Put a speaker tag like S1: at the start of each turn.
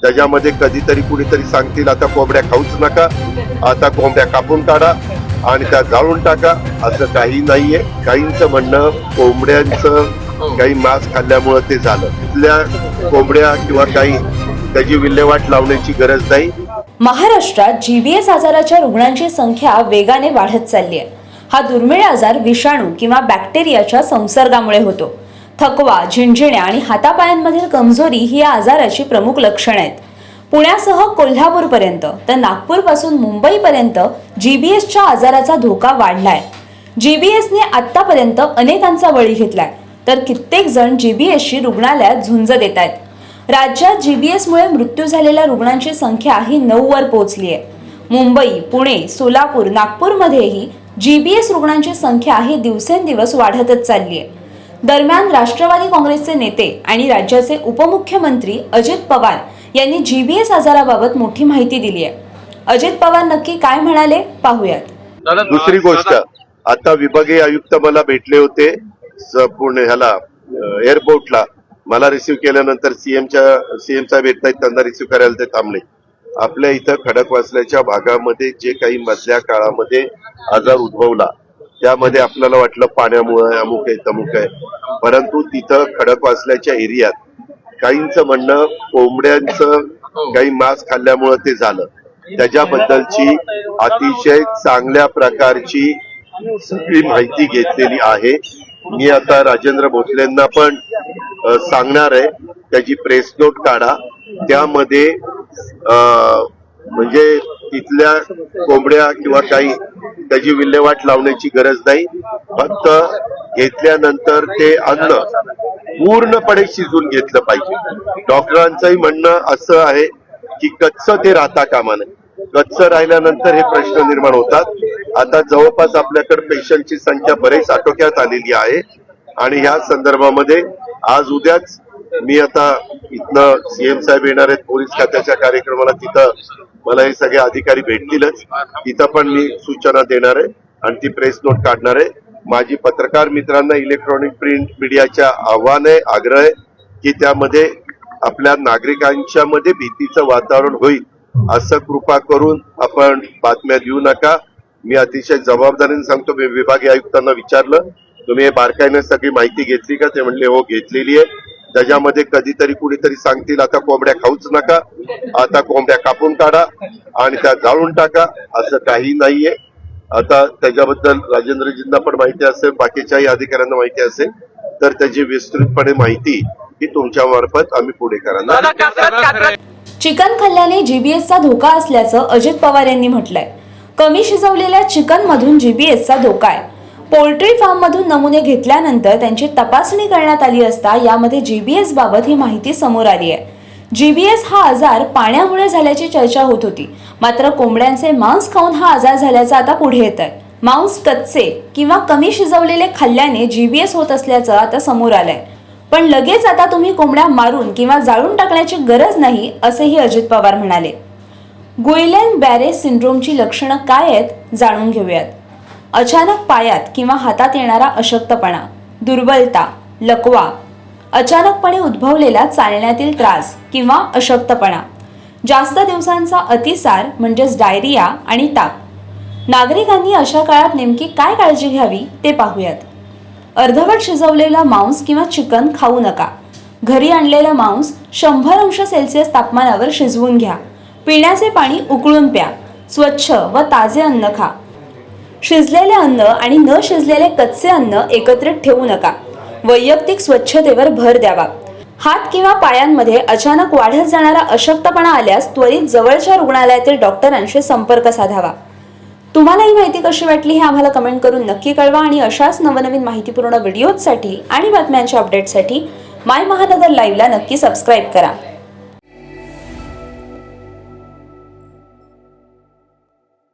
S1: त्याच्यामध्ये कधीतरी कुणीतरी सांगतील आता कोंबड्या खाऊच नका, आता कोंबड्या कापून काढा आणि त्या जाळून टाका, असं काही नाहीये. काहींचं म्हणणं कोंबड्यांचं काही मांस खाल्ल्यामुळे ते झालं. तिथल्या कोंबड्या किंवा काही त्याची विल्हेवाट लावण्याची गरज नाही.
S2: महाराष्ट्रात जीबीएस आजाराच्या रुग्णांची संख्या वेगाने वाढत चालली आहे. हा दुर्मिळ आजार विषाणू किंवा बॅक्टेरियाच्या संसर्गामुळे होतो. थकवा, झिंझिण्या आणि हातापायांमधील कमजोरी ही या आजाराची प्रमुख लक्षणे आहेत. पुण्यासह कोल्हापूरपर्यंत तर नागपूरपासून मुंबईपर्यंत जीबीएसच्या आजाराचा धोका वाढलाय. जीबीएसने आतापर्यंत अनेकांचा बळी घेतलाय, तर कित्येक जण जीबीएसची रुग्णालयात झुंज देत आहेत. राज्यात जीबीएसमुळे मृत्यू झालेल्या रुग्णांची संख्या ही 9 वर पोहोचली आहे. मुंबई, पुणे, सोलापूर, नागपूरमध्येही जीबीएस रुग्णांची संख्या ही दिवसेंदिवस वाढतच चालली आहे. दरम्यान राष्ट्रवादी काँग्रेसचे नेते आणि राज्याचे उपमुख्यमंत्री अजित पवार यांनी जीबीएस आजाराबाबत मोठी माहिती दिली आहे. अजित पवार नक्की काय म्हणाले पाहूयात.
S1: दुसरी गोष्ट, आता विभागीय आयुक्त मला भेटले होते पुणे ह्याला एअरपोर्टला. मला रिसिव्ह केल्यानंतर सीएम साहेब येत नाहीत, त्यांना रिसिव्ह करायला ते थांबले. आपल्या इथं खडकवासल्याच्या भागामध्ये जे काही मधल्या काळामध्ये आजार उद्भवला त्यामध्ये आपल्याला वाटलं पाण्यामुळे अमुक आहे तमुक आहे, परंतु तिथं खडकवासल्याच्या एरियात काहींचं म्हणणं कोंबड्यांचं काही मांस खाल्ल्यामुळे ते झालं. त्याच्याबद्दलची अतिशय चांगल्या प्रकारची सगळी माहिती घेतलेली आहे. मी आता राजेंद्र भोसलेंना पण सांगणार आहे, त्याची प्रेस नोट काढा. त्यामध्ये म्हणजे तिथल्या कोंबड्या किंवा काही त्याची विल्हेवाट लावण्याची गरज नाही. फक्त घेतल्यानंतर ते अन्न पूर्णपणे शिजून घेतलं पाहिजे. डॉक्टरांचंही म्हणणं असं आहे की कच्चं ते राहता कामा नये. कच्चं राहिल्यानंतर हे प्रश्न निर्माण होतात. आता जवळपास आपल्याकडे पेशंटची संख्या बरेच आटोक्यात आलेली आहे आणि ह्या संदर्भामध्ये आज उद्याच मी आता इथनं सीएम साहेब येणार आहेत पोलीस खात्याच्या कार्यक्रमाला. तिथं मला हे सगळे अधिकारी भेटतीलच. तिथं पण मी सूचना देणार आहे आणि ती प्रेस नोट काढणार आहे. माझी पत्रकार मित्रांना इलेक्ट्रॉनिक प्रिंट मीडियाच्या आव्हान आहे, आग्रह आहे की त्यामध्ये आपल्या नागरिकांच्या मध्ये भीतीचं वातावरण होईल असं कृपा करून आपण बातम्या देऊ नका. मी अतिशय जबाबदारीने सांगतो. मी विभागीय आयुक्तांना विचारलं, तुम्ही हे बारकाईने सगळी माहिती घेतली का? ते म्हणले हो घेतलेली आहे. त्याच्यामध्ये कधीतरी कुणीतरी सांगतील आता कोंबड्या खाऊच नका, आता कोंबड्या कापून काढा आणि त्या जाळून टाका, असं काही नाहीये. आता त्याच्याबद्दल राजेंद्रजींना पण माहिती असेल, बाकीच्याही अधिकाऱ्यांना माहिती असेल, तर त्याची विस्तृतपणे माहिती ही तुमच्या मार्फत आम्ही पुढे करणार.
S2: चिकन खाल्ल्याने जीबीएसचा धोका असल्याचं अजित पवार यांनी म्हटलंय. कमी शिजवलेल्या चिकन मधून जीबीएसचा धोका आहे. पोल्ट्री फार्म मधून नमुने घेतल्यानंतर त्यांची तपासणी करण्यात आली असता यामध्ये जीबीएस बाबत ही माहिती समोर आली आहे. जीबीएस हा आजार पाण्यामुळे झाल्याची चर्चा होत होती, मात्र कोंबड्यांचे मांस खाऊन हा आजार झाल्याचं आता पुढे येत आहे. मांस कच्चे किंवा कमी शिजवलेले खाल्ल्याने जीबीएस होत असल्याचं आता समोर आलंय. पण लगेच आता तुम्ही कोंबड्या मारून किंवा जाळून टाकण्याची गरज नाही, असेही अजित पवार म्हणाले. गुइलेन बॅरे सिंड्रोमची लक्षणं काय आहेत जाणून घेऊयात. अचानक पायात किंवा हातात येणारा अशक्तपणा, दुर्बलता, लकवा, अचानकपणे उद्भवलेला चालण्यातील त्रास किंवा अशक्तपणा, जास्त दिवसांचा अतिसार म्हणजेच डायरिया आणि ताप. नागरिकांनी अशा काळात नेमकी काय काळजी घ्यावी ते पाहूयात. अर्धवट शिजवलेला मांस किंवा चिकन खाऊ नका. घरी आणलेलं मांस 100 अंश सेल्सिअस तापमानावर शिजवून घ्या. पिण्याचे पाणी उकळून प्या. स्वच्छ व ताजे अन्न खा. शिजलेले अन्न आणि न शिजलेले कच्चे अन्न एकत्रित ठेवू नका. वैयक्तिक स्वच्छतेवर भर द्यावा. हात किंवा पायांमध्ये अचानक वाढत जाणारा अशक्तपणा आल्यास त्वरित जवळच्या रुग्णालयातील डॉक्टरांशी संपर्क साधावा. तुम्हाला ही माहिती कशी वाटली हे आम्हाला कमेंट करून नक्की कळवा आणि अशाच नवनवीन माहितीपूर्ण व्हिडिओजसाठी आणि बातम्यांच्या अपडेटसाठी माय महानगर लाईव्हला नक्की सबस्क्राईब करा.